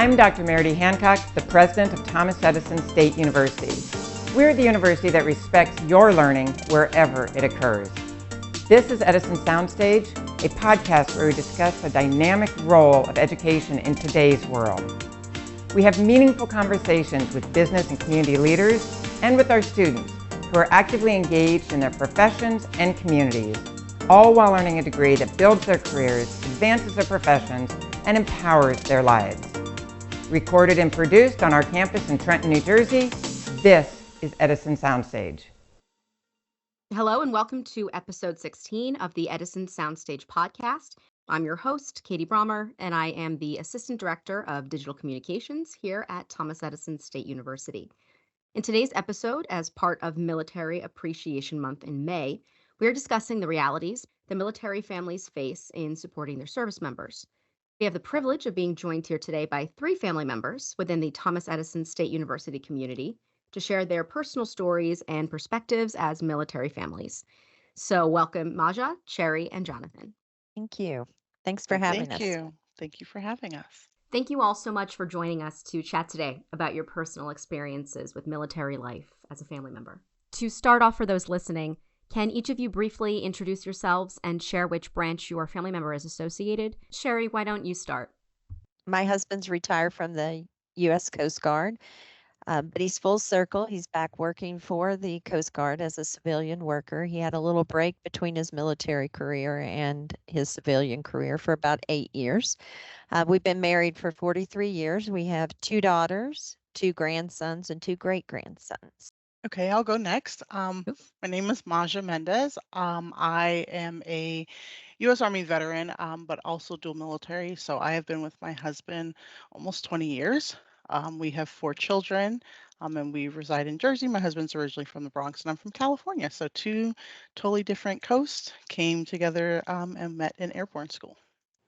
I'm Dr. Meredith Hancock, the president of Thomas Edison State University. We're the university that respects your learning wherever it occurs. This is Edison Sound Stage, a podcast where we discuss the dynamic role of education in today's world. We have meaningful conversations with business and community leaders and with our students who are actively engaged in their professions and communities, all while earning a degree that builds their careers, advances their professions, and empowers their lives. Recorded and produced on our campus in Trenton, New Jersey, this is Edison Sound Stage. Hello and welcome to episode 16 of the Edison Sound Stage podcast. I'm your host, Katie Brommer, and I am the Assistant Director of Digital Communications here at Thomas Edison State University. In today's episode, as part of Military Appreciation Month in May, we are discussing the realities the military families face in supporting their service members. We have the privilege of being joined here today by three family members within the Thomas Edison State University community to share their personal stories and perspectives as military families. So welcome Maja, Sherri, and Jonathan. Thank you. Thanks for having us. Thank you for having us. Thank you all so much for joining us to chat today about your personal experiences with military life as a family member. To start off, for those listening, can each of you briefly introduce yourselves and share which branch your family member is associated? Sherri, why don't you start? My husband's retired from the U.S. Coast Guard, but he's full circle. He's back working for the Coast Guard as a civilian worker. He had a little break between his military career and his civilian career for about 8 years. We've been married for 43 years. We have 2 daughters, 2 grandsons, and 2 great-grandsons. Okay, I'll go next. My name is Maja Mendez. I am a U.S. Army veteran, but also dual military. So I have been with my husband almost 20 years. We have 4 children, and we reside in Jersey. My husband's originally from the Bronx, and I'm from California. So 2 totally different coasts came together and met in airborne school.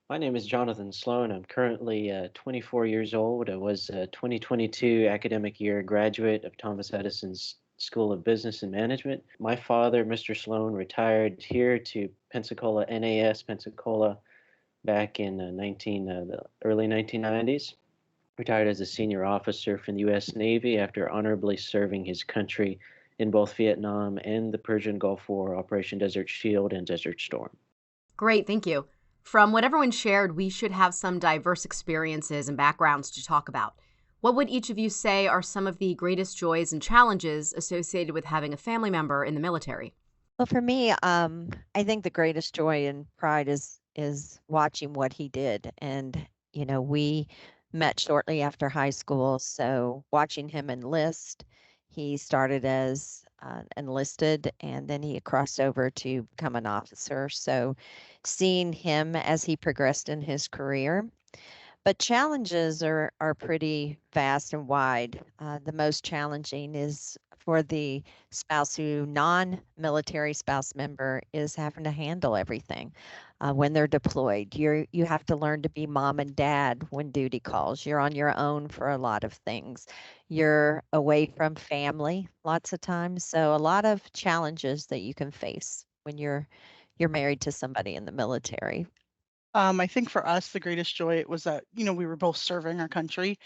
My name is Jonathan Sloan. I'm currently 24 years old. I was a 2022 academic year graduate of Thomas Edison's School of Business and Management. My father, Mr. Sloan, retired here to Pensacola, NAS, Pensacola, back in the early 1990s. Retired as a senior officer from the U.S. Navy after honorably serving his country in both Vietnam and the Persian Gulf War, Operation Desert Shield and Desert Storm. Great, thank you. From what everyone shared, we should have some diverse experiences and backgrounds to talk about. What would each of you say are some of the greatest joys and challenges associated with having a family member in the military? Well, for me, I think the greatest joy and pride is watching what he did. And, we met shortly after high school. So watching him enlist, he started as enlisted and then he crossed over to become an officer. So seeing him as he progressed in his career. But challenges are pretty vast and wide. The most challenging is for the non-military spouse member is having to handle everything when they're deployed. You have to learn to be mom and dad when duty calls. You're on your own for a lot of things. You're away from family lots of times. So a lot of challenges that you can face when you're married to somebody in the military. I think for us, the greatest joy was that, we were both serving our country.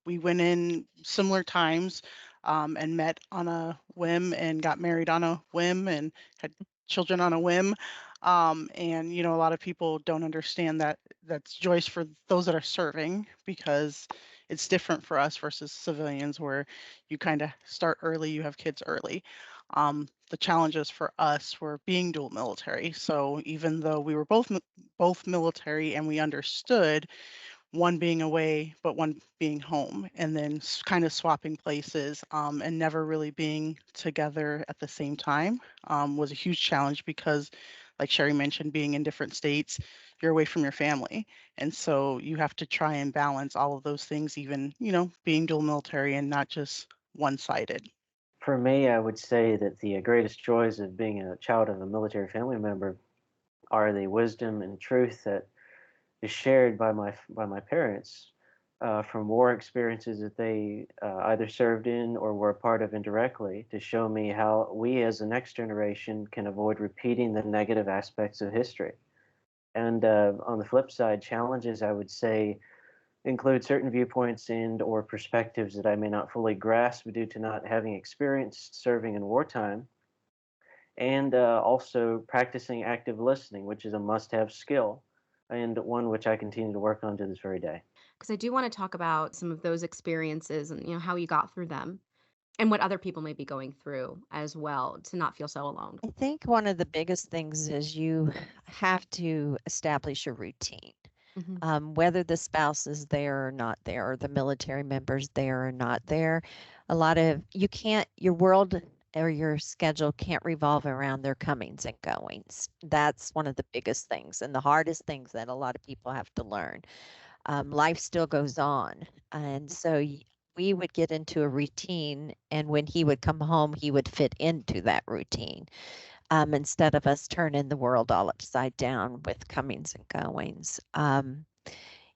We went in similar times and met on a whim and got married on a whim and had children on a whim. And, a lot of people don't understand that that's joyous for those that are serving because it's different for us versus civilians where you kind of start early, you have kids early. The challenges for us were being dual military. So even though we were both military and we understood one being away, but one being home, and then kind of swapping places and never really being together at the same time was a huge challenge because, like Sherri mentioned, being in different states, you're away from your family. And so you have to try and balance all of those things, even, being dual military and not just one-sided. For me, I would say that the greatest joys of being a child of a military family member are the wisdom and truth that is shared by my parents from war experiences that they either served in or were a part of indirectly to show me how we as the next generation can avoid repeating the negative aspects of history. And on the flip side, challenges, I would say, include certain viewpoints and or perspectives that I may not fully grasp due to not having experienced serving in wartime, and also practicing active listening, which is a must-have skill and one which I continue to work on to this very day. Because I do want to talk about some of those experiences and how you got through them and what other people may be going through as well to not feel so alone. I think one of the biggest things is you have to establish a routine. Mhm. Whether the spouse is there or not there, or the military members there or not there, a lot of you can't, your world or your schedule can't revolve around their comings and goings. That's one of the biggest things and the hardest things that a lot of people have to learn. Life still goes on. And so we would get into a routine, and when he would come home, he would fit into that routine, instead of us turning the world all upside down with comings and goings.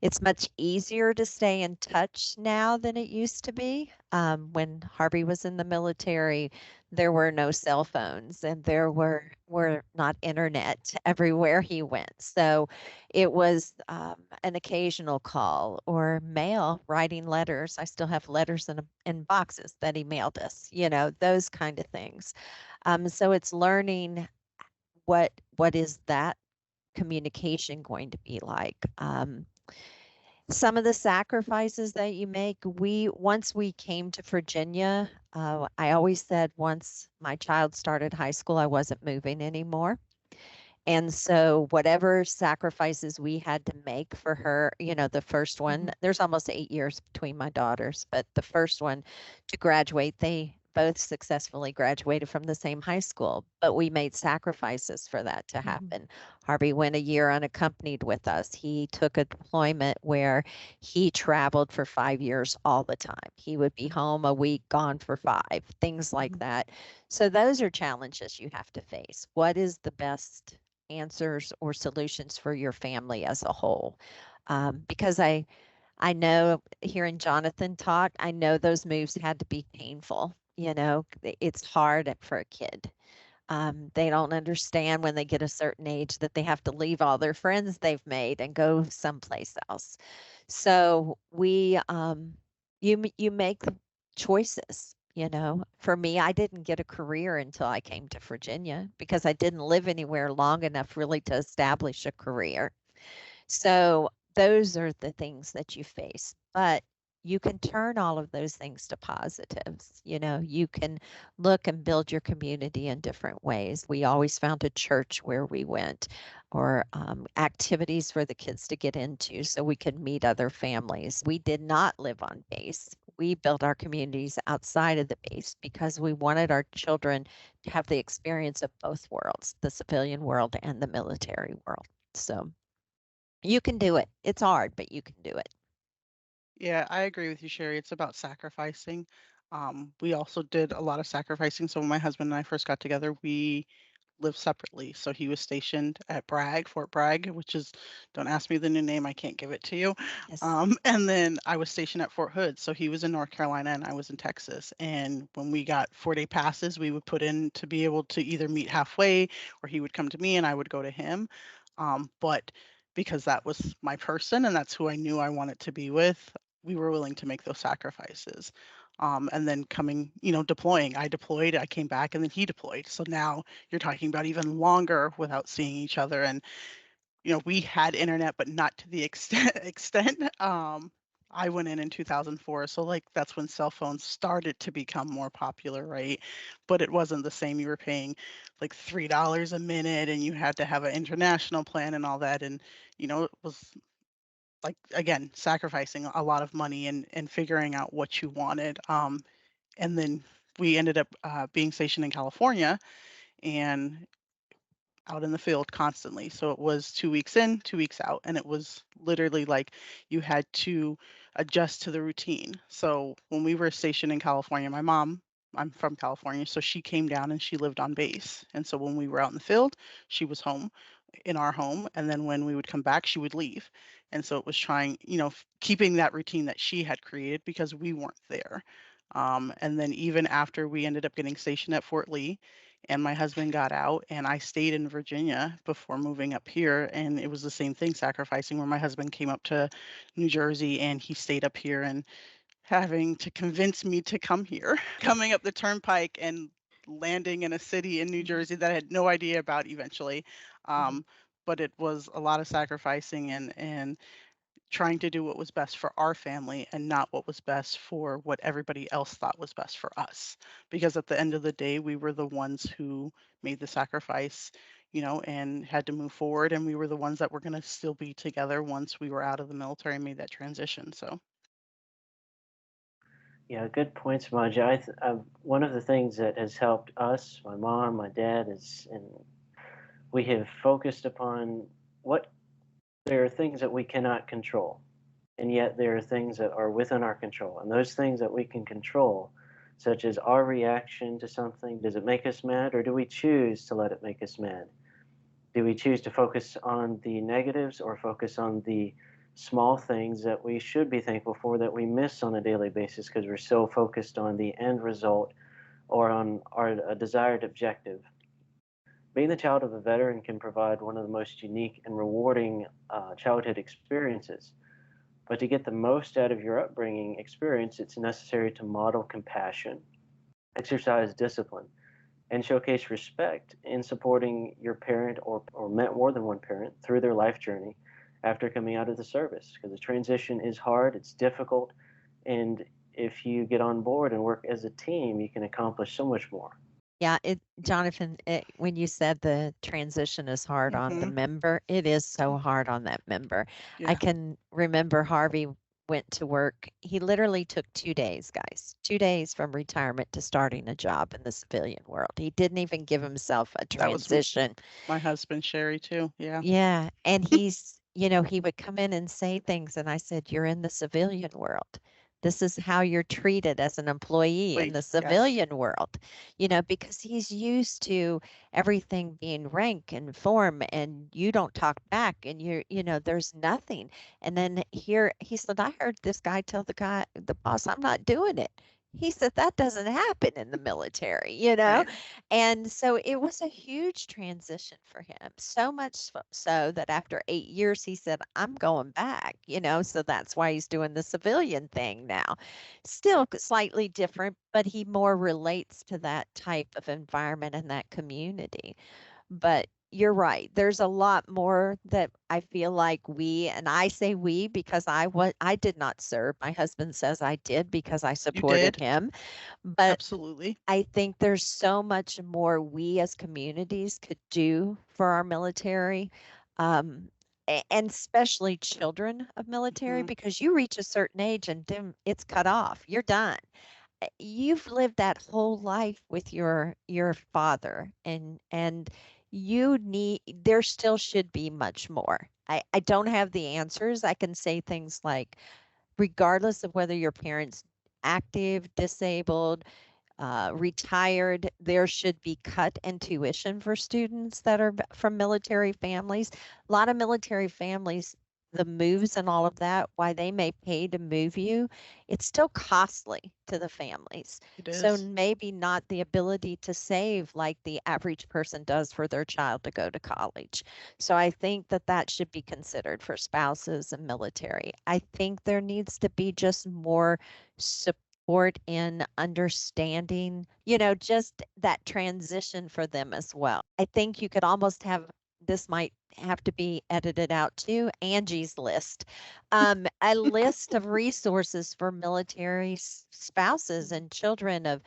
It's much easier to stay in touch now than it used to be. When Harvey was in the military, there were no cell phones and there were not internet everywhere he went. So it was an occasional call or mail, writing letters. I still have letters in boxes that he mailed us, those kind of things. So it's learning what is that communication going to be like. Some of the sacrifices that you make, once we came to Virginia, I always said once my child started high school, I wasn't moving anymore. And so whatever sacrifices we had to make for her, the first one, there's almost 8 years between my daughters, but the first one to graduate, they both successfully graduated from the same high school, but we made sacrifices for that to happen. Harvey went a year unaccompanied with us. He took a deployment where he traveled for 5 years all the time. He would be home a week, gone for 5, things like that. So those are challenges you have to face. What is the best answers or solutions for your family as a whole? Because I know hearing Jonathan talk, I know those moves had to be painful. It's hard for a kid. They don't understand when they get a certain age that they have to leave all their friends they've made and go someplace else. So you make the choices. For me, I didn't get a career until I came to Virginia because I didn't live anywhere long enough really to establish a career. So those are the things that you face, but you can turn all of those things to positives. You can look and build your community in different ways. We always found a church where we went, or activities for the kids to get into so we could meet other families. We did not live on base. We built our communities outside of the base because we wanted our children to have the experience of both worlds, the civilian world and the military world. So you can do it. It's hard, but you can do it. Yeah, I agree with you, Sherri. It's about sacrificing. We also did a lot of sacrificing. So when my husband and I first got together, we lived separately. So he was stationed at Fort Bragg, which is, don't ask me the new name, I can't give it to you. Yes. And then I was stationed at Fort Hood. So he was in North Carolina and I was in Texas. And when we got 4-day passes, we would put in to be able to either meet halfway or he would come to me and I would go to him. But because that was my person and that's who I knew I wanted to be with, we were willing to make those sacrifices. And then deploying. I deployed, I came back, and then he deployed. So now you're talking about even longer without seeing each other. And, we had internet, but not to the extent. I went in 2004. So like that's when cell phones started to become more popular, right? But it wasn't the same. You were paying like $3 a minute and you had to have an international plan and all that. And, it was like, again, sacrificing a lot of money and figuring out what you wanted. And then we ended up being stationed in California and out in the field constantly. So it was 2 weeks in, 2 weeks out. And it was literally like you had to adjust to the routine. So when we were stationed in California, my mom, I'm from California, so she came down and she lived on base. And so when we were out in the field, she was home in our home. And then when we would come back, she would leave. And so it was trying, keeping that routine that she had created because we weren't there. And then even after we ended up getting stationed at Fort Lee, and my husband got out, and I stayed in Virginia before moving up here. And it was the same thing, sacrificing, where my husband came up to New Jersey and he stayed up here, and having to convince me to come here, coming up the turnpike and landing in a city in New Jersey that I had no idea about eventually. But it was a lot of sacrificing and trying to do what was best for our family and not what was best for what everybody else thought was best for us. Because at the end of the day, we were the ones who made the sacrifice, and had to move forward. And we were the ones that were going to still be together once we were out of the military and made that transition. So, Yeah, good points, Maja. One of the things that has helped us, my mom, my dad, and we have focused upon what there are things that we cannot control, and yet there are things that are within our control. And those things that we can control, such as our reaction to something, does it make us mad, or do we choose to let it make us mad? Do we choose to focus on the negatives or focus on the small things that we should be thankful for that we miss on a daily basis because we're so focused on the end result or on our desired objective? Being the child of a veteran can provide one of the most unique and rewarding childhood experiences. But to get the most out of your upbringing experience, it's necessary to model compassion, exercise discipline, and showcase respect in supporting your parent or more than one parent through their life journey after coming out of the service. Because the transition is hard, it's difficult, and if you get on board and work as a team, you can accomplish so much more. Yeah, Jonathan, when you said the transition is hard on the hmm member, it is so hard on that member. I yeah, can remember Harvey went to work. He literally took 2 days, guys, 2 days from retirement to starting a job in the civilian world. He didn't even give himself a that was transition. my husband, Sherri, too. Yeah. Yeah, and he would come in and say things, and I said, "You're in the civilian world. This is how you're treated as an employee in Wait, the yes. civilian world." Because he's used to everything being rank and form, and you don't talk back, and there's nothing. And then here he said, "I heard this guy tell the boss, I'm not doing it." He said that doesn't happen in the military. Right. And so it was a huge transition for him, so much so that after 8 years, he said, I'm going back. So that's why he's doing the civilian thing now. Still slightly different, but he more relates to that type of environment and that community. But you're right. There's a lot more that I feel like and I say we because I did not serve. My husband says I did because I You supported did? him. But Absolutely. I think there's so much more we as communities could do for our military, um, and especially children of military, hmm because you reach a certain age and then it's cut off. You're done. You've lived that whole life with your father, and there still should be much more. I don't have the answers. I can say things like, regardless of whether your parents active, disabled, retired, there should be cut in tuition for students that are from military families. A lot of military families, the moves and all of that, why they may pay to move you, it's still costly to the families. It So is. maybe not the ability to save like the average person does for their child to go to college. So I think that should be considered for spouses and military. I think there needs to be just more support in understanding, just that transition for them as well. I think you could almost this might have to be edited out too, Angie's list, a list of resources for military spouses and children of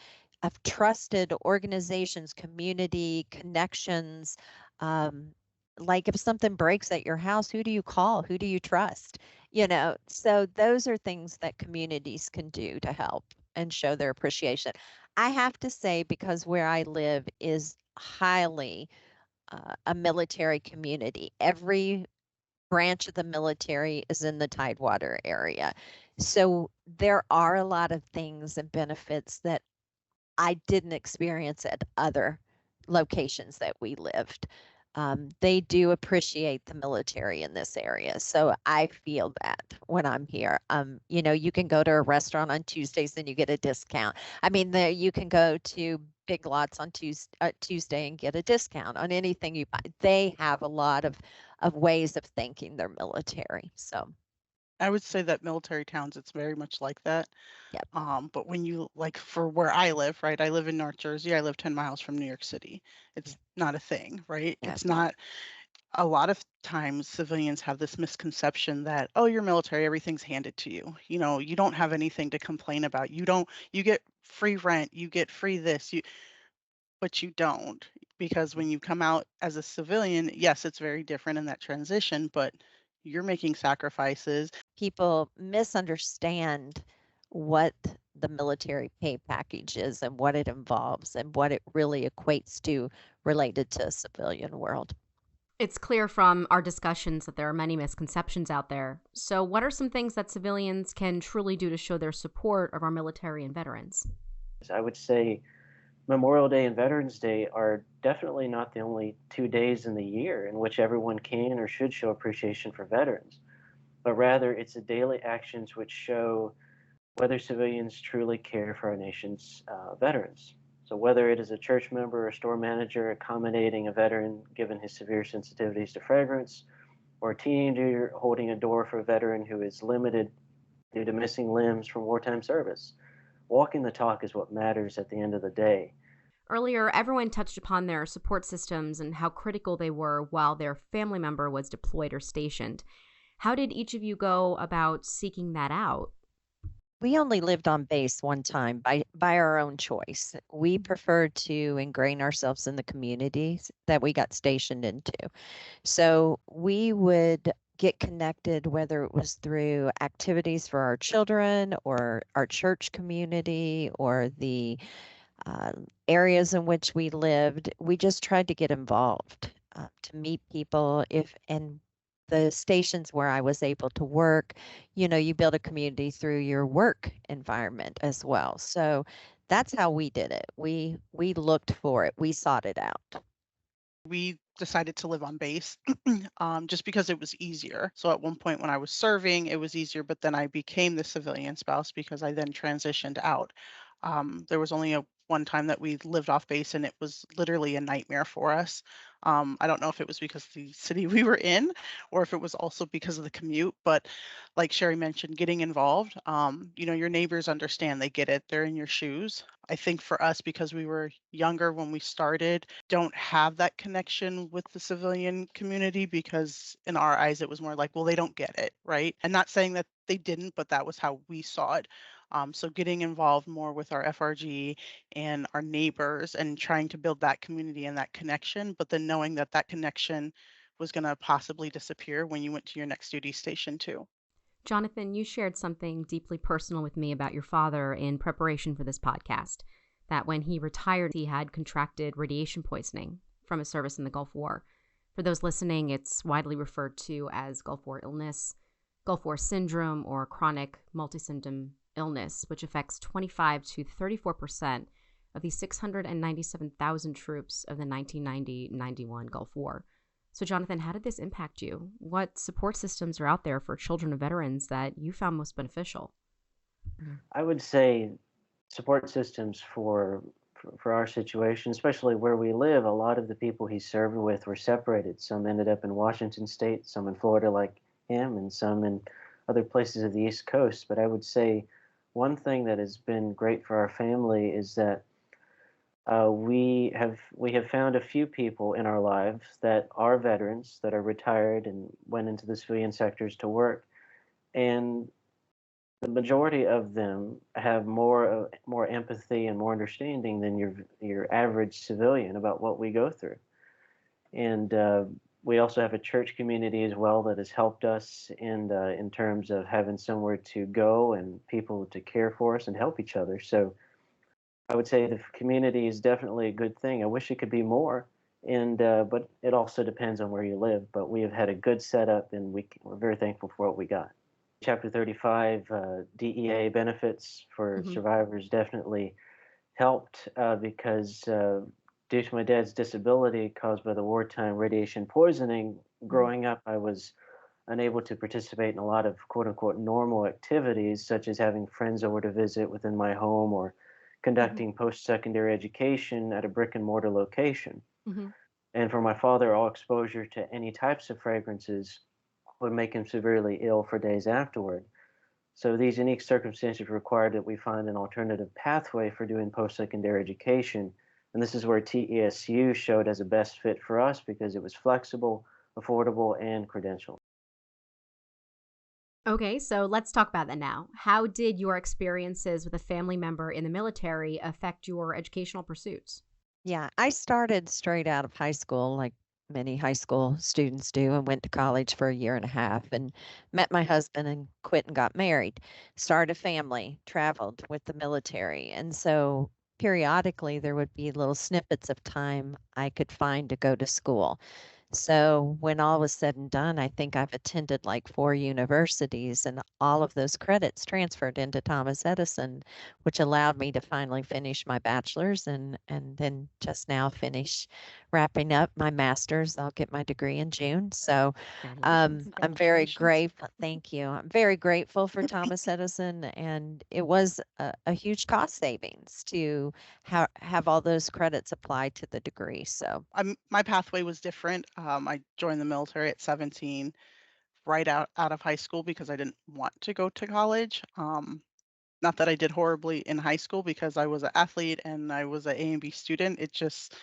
trusted organizations, community connections. Um, like if something breaks at your house, who do you call? Who do you trust? So those are things that communities can do to help and show their appreciation. I have to say, because where I live is highly a military community. Every branch of the military is in the Tidewater area. So there are a lot of things and benefits that I didn't experience at other locations that we lived. They do appreciate the military in this area. So I feel that when I'm here. You can go to a restaurant on Tuesdays and you get a discount. I mean, you can go to Big Lots on Tuesday and get a discount on anything you buy. They have a lot of ways of thanking their military. So, I would say that military towns, it's very much like that. yep. But when you like for where I live, right? I live in North Jersey. I live 10 miles from New York City. It's not a thing, right? Yeah. It's not. A lot of times civilians have this misconception that, oh, you're military, everything's handed to you. You don't have anything to complain about. You get free rent, you get free this, but you don't. Because when you come out as a civilian, yes, it's very different in that transition, but you're making sacrifices. People misunderstand what the military pay package is and what it involves and what it really equates to related to a civilian world. It's clear from our discussions that there are many misconceptions out there. So, what are some things that civilians can truly do to show their support of our military and veterans? I would say Memorial Day and Veterans Day are definitely not the only 2 days in the year in which everyone can or should show appreciation for veterans, but rather it's the daily actions which show whether civilians truly care for our nation's veterans. So, whether it is a church member or a store manager accommodating a veteran given his severe sensitivities to fragrance, or a teenager holding a door for a veteran who is limited due to missing limbs from wartime service, walking the talk is what matters at the end of the day. Earlier, everyone touched upon their support systems and how critical they were while their family member was deployed or stationed. How did each of you go about seeking that out? We only lived on base one time by our own choice. We preferred to ingrain ourselves in the communities that we got stationed into. So we would get connected, whether it was through activities for our children or our church community or the areas in which we lived. We just tried to get involved, to meet people. If and the stations where I was able to work, you build a community through your work environment as well. So that's how we did it. We looked for it. We sought it out. We decided to live on base just because it was easier. So at one point when I was serving, it was easier, but then I became the civilian spouse because I then transitioned out. There was only one time that we lived off base, and it was literally a nightmare for us. I don't know if it was because the city we were in or if it was also because of the commute, but like Sherri mentioned, getting involved, your neighbors understand, they get it, they're in your shoes. I think for us, because we were younger when we started, don't have that connection with the civilian community because in our eyes it was more like, well, they don't get it, right? And not saying that they didn't, but that was how we saw it. So getting involved more with our FRG and our neighbors and trying to build that community and that connection, but then knowing that that connection was going to possibly disappear when you went to your next duty station too. Jonathan, you shared something deeply personal with me about your father in preparation for this podcast, that when he retired, he had contracted radiation poisoning from his service in the Gulf War. For those listening, it's widely referred to as Gulf War illness, Gulf War syndrome, or chronic multi-symptom illness, which affects 25 to 34% of the 697,000 troops of the 1990-91 Gulf War. So, Jonathan, how did this impact you? What support systems are out there for children of veterans that you found most beneficial? I would say support systems for our situation, especially where we live. A lot of the people he served with were separated. Some ended up in Washington State, some in Florida, like him, and some in other places of the East Coast. But I would say one thing that has been great for our family is that we have found a few people in our lives that are veterans that are retired and went into the civilian sectors to work, and the majority of them have more empathy and more understanding than your average civilian about what we go through. And we also have a church community as well that has helped us in terms of having somewhere to go and people to care for us and help each other. So I would say the community is definitely a good thing. I wish it could be more, and but it also depends on where you live. But we have had a good setup, and we're very thankful for what we got. Chapter 35 DEA benefits for survivors definitely helped because due to my dad's disability caused by the wartime radiation poisoning, growing up, I was unable to participate in a lot of quote unquote normal activities, such as having friends over to visit within my home or conducting post secondary education at a brick and mortar location. Mm-hmm. And for my father, all exposure to any types of fragrances would make him severely ill for days afterward. So these unique circumstances required that we find an alternative pathway for doing post-secondary education. And this is where TESU showed as a best fit for us because it was flexible, affordable, and credentialed. Okay, so let's talk about that now. How did your experiences with a family member in the military affect your educational pursuits? Yeah, I started straight out of high school, like many high school students do, and went to college for a year and a half and met my husband and quit and got married, started a family, traveled with the military. And so periodically there would be little snippets of time I could find to go to school. So when all was said and done, I think I've attended like 4 universities, and all of those credits transferred into Thomas Edison, which allowed me to finally finish my bachelor's and then just now finish wrapping up my master's. I'll get my degree in June. So Congratulations. I'm very Congratulations. grateful. Thank you. I'm very grateful for Thomas Edison, and it was a huge cost savings to have all those credits applied to the degree. So My pathway was different. I joined the military at 17, right out of high school because I didn't want to go to college. Not that I did horribly in high school because I was an athlete and I was an A and B student. It just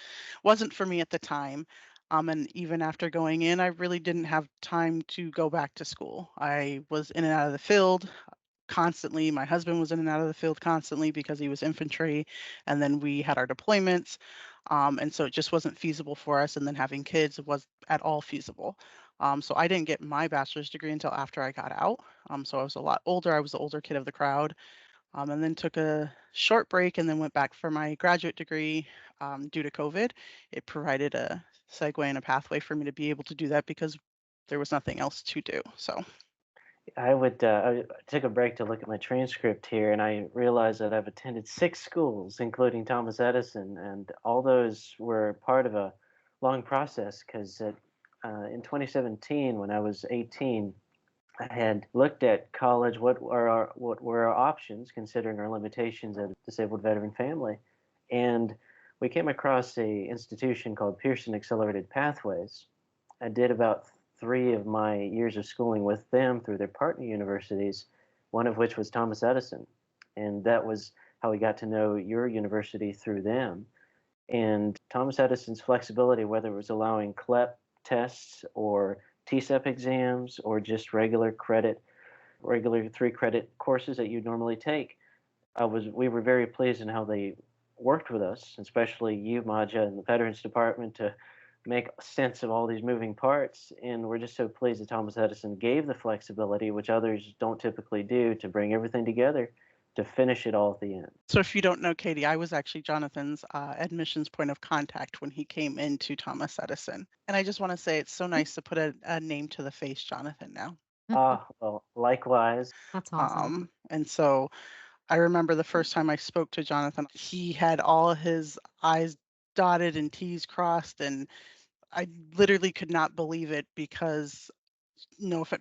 wasn't for me at the time. And even after going in, I really didn't have time to go back to school. I was in and out of the field constantly. My husband was in and out of the field constantly because he was infantry, and then we had our deployments. And so it just wasn't feasible for us. And then having kids was at all feasible. So I didn't get my bachelor's degree until after I got out. So I was a lot older. I was the older kid of the crowd. And then took a short break and then went back for my graduate degree due to COVID. It provided a segue and a pathway for me to be able to do that because there was nothing else to do. So I took a break to look at my transcript here, and I realized that I've attended 6 schools, including Thomas Edison, and all those were part of a long process because in 2017, when I was 18, I had looked at college, what were our options, considering our limitations as a disabled veteran family. And we came across a institution called Pearson Accelerated Pathways. I did about 3 of my years of schooling with them through their partner universities, one of which was Thomas Edison. And that was how we got to know your university through them. And Thomas Edison's flexibility, whether it was allowing CLEP tests or TSEP exams or just regular 3-credit courses that you'd normally take, we were very pleased in how they worked with us, especially you, Maja, and the Veterans Department to make sense of all these moving parts. And we're just so pleased that Thomas Edison gave the flexibility, which others don't typically do, to bring everything together to finish it all at the end. So if you don't know, Katie, I was actually Jonathan's admissions point of contact when he came into Thomas Edison. And I just want to say it's so nice to put a name to the face, Jonathan, now. Well, likewise. That's awesome. And so I remember the first time I spoke to Jonathan, he had all his I's dotted and T's crossed, and I literally could not believe it because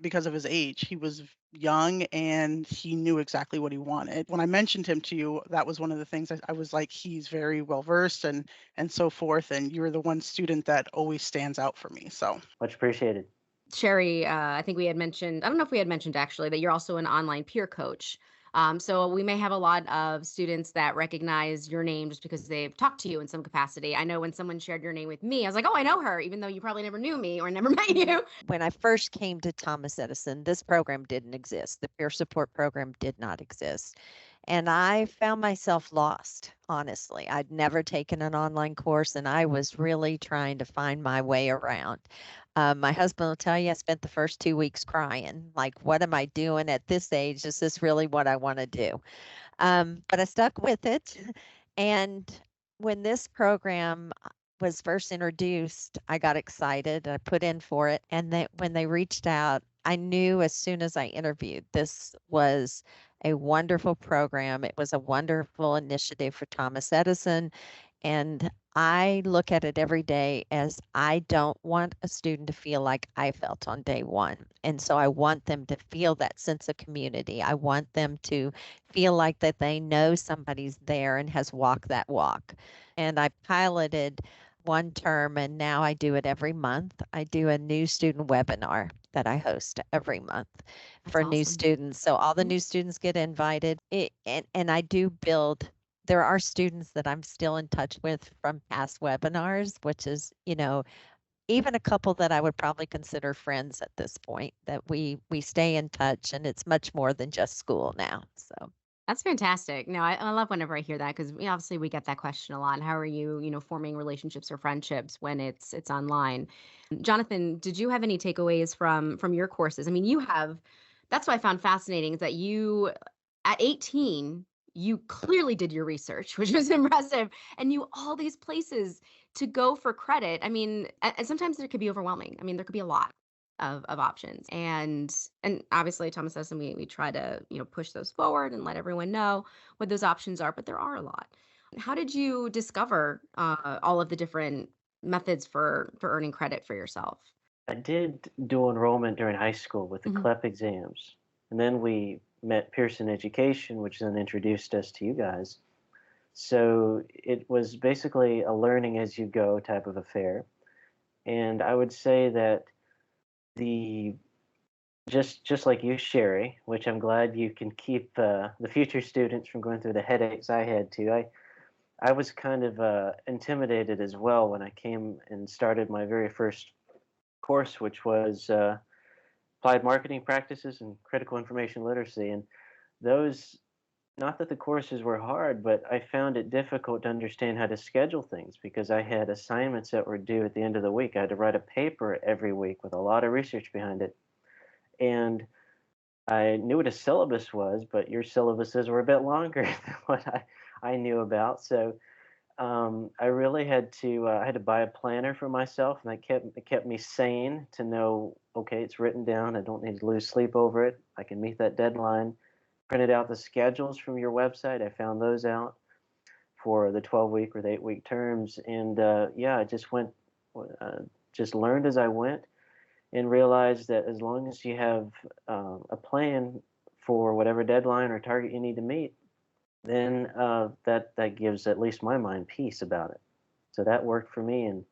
because of his age. He was young and he knew exactly what he wanted. When I mentioned him to you, that was one of the things I was like, he's very well versed and so forth. And you were the one student that always stands out for me. So Much appreciated. Sherri, I think we had mentioned, I don't know if we had mentioned actually, that you're also an online peer coach. So we may have a lot of students that recognize your name just because they've talked to you in some capacity. I know when someone shared your name with me, I was like, oh, I know her, even though you probably never knew me or never met you. when I first came to Thomas Edison, this program didn't exist. The peer support program did not exist. And I found myself lost, honestly. I'd never taken an online course and I was really trying to find my way around. My husband will tell you I spent the first 2 weeks crying. Like, what am I doing at this age? Is this really what I want to do? But I stuck with it. And when this program was first introduced, I got excited. I put in for it. And when they reached out, I knew as soon as I interviewed, this was a wonderful program. It was a wonderful initiative for Thomas Edison. And I look at it every day as I don't want a student to feel like I felt on day one. And so I want them to feel that sense of community. I want them to feel like that they know somebody's there and has walked that walk. And I piloted one term and now I do it every month. I do a new student webinar that I host every month That's for new awesome. students. So all the Mhm. new students get invited. And I do build, there are students that I'm still in touch with from past webinars, which is, even a couple that I would probably consider friends at this point, that we stay in touch, and it's much more than just school now. So That's fantastic. No, I love whenever I hear that because obviously we get that question a lot. How are you, forming relationships or friendships when it's online? Jonathan, did you have any takeaways from your courses? I mean, you have. That's what I found fascinating is that you, at 18, you clearly did your research, which was impressive, and you all these places to go for credit. I mean, and sometimes there could be overwhelming. I mean, there could be a lot of options, and obviously Thomas Edison, we try to push those forward and let everyone know what those options are, but there are a lot. How did you discover all of the different methods for earning credit for yourself? I did dual enrollment during high school with the Hmm. CLEP exams. And then we met Pearson Education, which then introduced us to you guys. So it was basically a learning as you go type of affair. And I would say that the just like you, Sherri, which I'm glad you can keep the future students from going through the headaches I had to. I was kind of intimidated as well when I came and started my very first course, which was applied marketing practices and critical information literacy. And those, not that the courses were hard, but I found it difficult to understand how to schedule things because I had assignments that were due at the end of the week. I had to write a paper every week with a lot of research behind it. And I knew what a syllabus was, but your syllabuses were a bit longer than what I knew about. So I really had to I had to buy a planner for myself, and it kept me sane to know, okay, it's written down. I don't need to lose sleep over it. I can meet that deadline. Printed out the schedules from your website. I found those out for the 12-week or the 8-week terms, and yeah, I just went, just learned as I went, and realized that as long as you have a plan for whatever deadline or target you need to meet, then that gives at least my mind peace about it. So that worked for me, and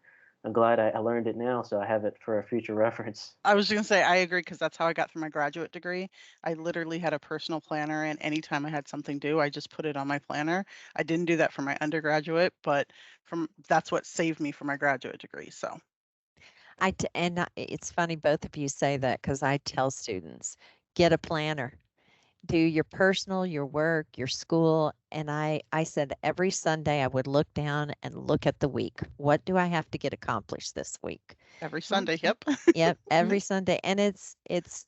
I'm glad I learned it now, so I have it for a future reference. I was just gonna say I agree because that's how I got through my graduate degree. I literally had a personal planner, and anytime I had something due, I just put it on my planner. I didn't do that for my undergraduate, but that's what saved me for my graduate degree. So it's funny both of you say that because I tell students, get a planner. Do your personal, your work, your school. And I said every Sunday I would look down and look at the week. What do I have to get accomplished this week? every Mhm. Sunday, yep. Yep, every Sunday. And it's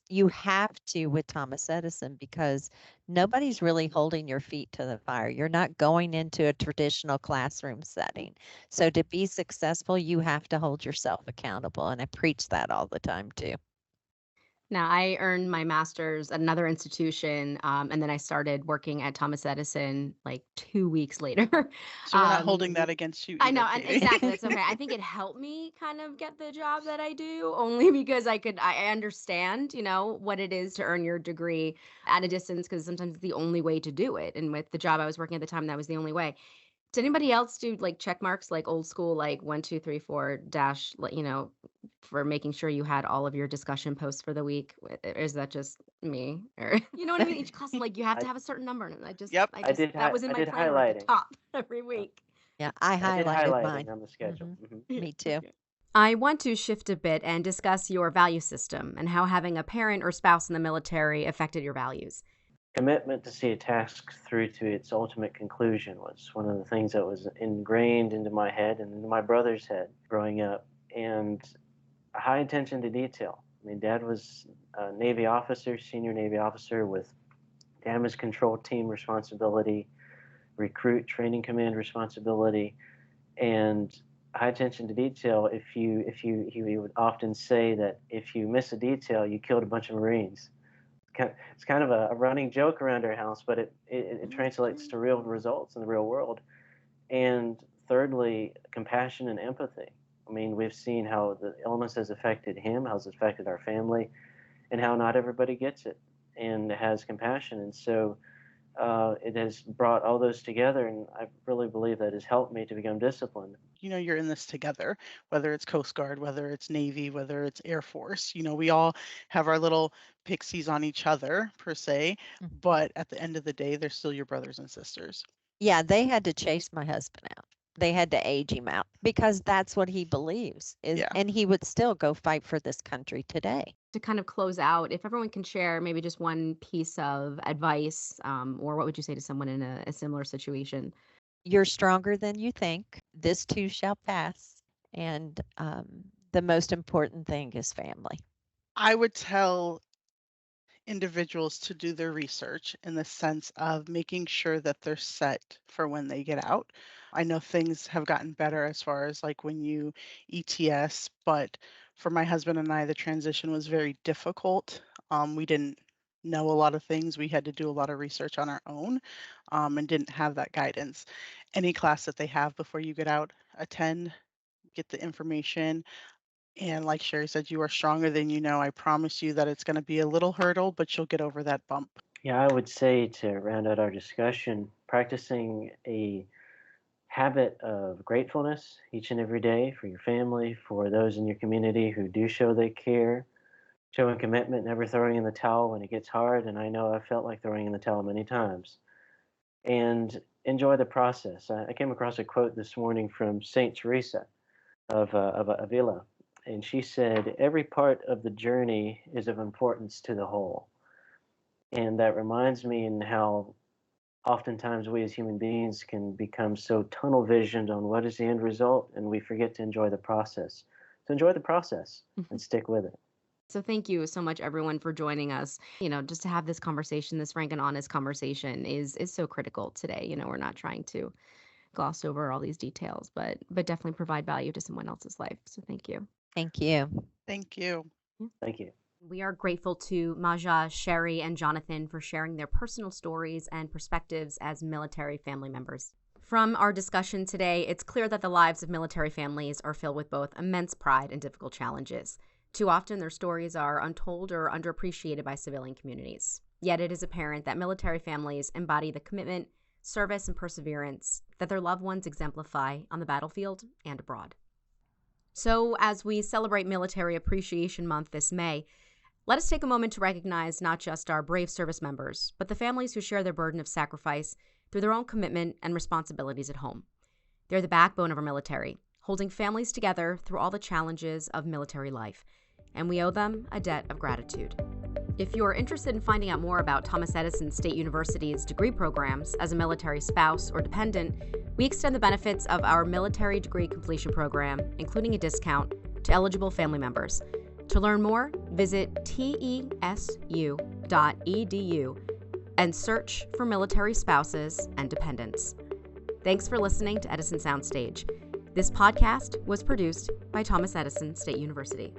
you have to with Thomas Edison because nobody's really holding your feet to the fire. You're not going into a traditional classroom setting. So to be successful, you have to hold yourself accountable. And I preach that all the time too. Now, I earned my master's at another institution, and then I started working at Thomas Edison like 2 weeks later. So we're not um, holding that against you I either, know, and Katie. exactly, that's okay. I think it helped me kind of get the job that I do only because I understand, what it is to earn your degree at a distance because sometimes it's the only way to do it. And with the job I was working at the time, that was the only way. Did anybody else do like check marks, like old school, like 1, 2, 3, 4 dash, for making sure you had all of your discussion posts for the week? Or is that just me? Or you know what I mean? Each class, like you have to I have a certain number, and I just, Yep. I just that was in I my did planner at the highlighting. top every Uh, week. Yeah, I I did highlighted mine. highlighting on the schedule. Me too. I want to shift a bit and discuss your value system and how having a parent or spouse in the military affected your values. Commitment to see a task through to its ultimate conclusion was one of the things that was ingrained into my head and into my brother's head growing up, and a high attention to detail. I mean, Dad was a Navy officer, senior Navy officer with damage control team responsibility, recruit training command responsibility, and high attention to detail. He would often say that if you miss a detail, you killed a bunch of Marines. It's kind of a running joke around our house, but it translates to real results in the real world. And thirdly, compassion and empathy. I mean, we've seen how the illness has affected him, how it's affected our family, and how not everybody gets it and has compassion. And so it has brought all those together, and I really believe that has helped me to become disciplined. You're in this together, whether it's Coast Guard, whether it's Navy, whether it's Air Force. We all have our little pixies on each other, per se, but at the end of the day, they're still your brothers and sisters. Yeah, they had to chase my husband out. They had to age him out because that's what he believes is, Yeah. and he would still go fight for this country today. To kind of close out, if everyone can share maybe just one piece of advice, or what would you say to someone in a similar situation? You're stronger than you think. This too shall pass. And the most important thing is family. I would tell individuals to do their research in the sense of making sure that they're set for when they get out. I know things have gotten better as far as like when you ETS, but for my husband and I, the transition was very difficult. We didn't know a lot of things. We had to do a lot of research on our own, and didn't have that guidance. Any class that they have before you get out, attend, get the information. And like Sherri said, you are stronger than you know. I promise you that it's going to be a little hurdle, but you'll get over that bump. Yeah, I would say, to round out our discussion, practicing a habit of gratefulness each and every day for your family, for those in your community who do show they care, showing commitment, never throwing in the towel when it gets hard. And I know I've felt like throwing in the towel many times. And enjoy the process. I came across a quote this morning from Saint Teresa of Avila, and she said, "Every part of the journey is of importance to the whole." And that reminds me in how oftentimes we as human beings can become so tunnel visioned on what is the end result, and we forget to enjoy the process. So enjoy the process and stick with it. So thank you so much, everyone, for joining us. Just to have this conversation, this frank and honest conversation is so critical today. We're not trying to gloss over all these details, but definitely provide value to someone else's life. So thank you. Thank you. Thank you. Thank you. We are grateful to Maja, Sherri, and Jonathan for sharing their personal stories and perspectives as military family members. From our discussion today, it's clear that the lives of military families are filled with both immense pride and difficult challenges. Too often, their stories are untold or underappreciated by civilian communities. Yet it is apparent that military families embody the commitment, service, and perseverance that their loved ones exemplify on the battlefield and abroad. So, as we celebrate Military Appreciation Month this May, let us take a moment to recognize not just our brave service members, but the families who share their burden of sacrifice through their own commitment and responsibilities at home. They're the backbone of our military, holding families together through all the challenges of military life, and we owe them a debt of gratitude. If you're interested in finding out more about Thomas Edison State University's degree programs as a military spouse or dependent, we extend the benefits of our military degree completion program, including a discount, to eligible family members. To learn more, visit tesu.edu and search for military spouses and dependents. Thanks for listening to Edison Sound Stage. This podcast was produced by Thomas Edison State University.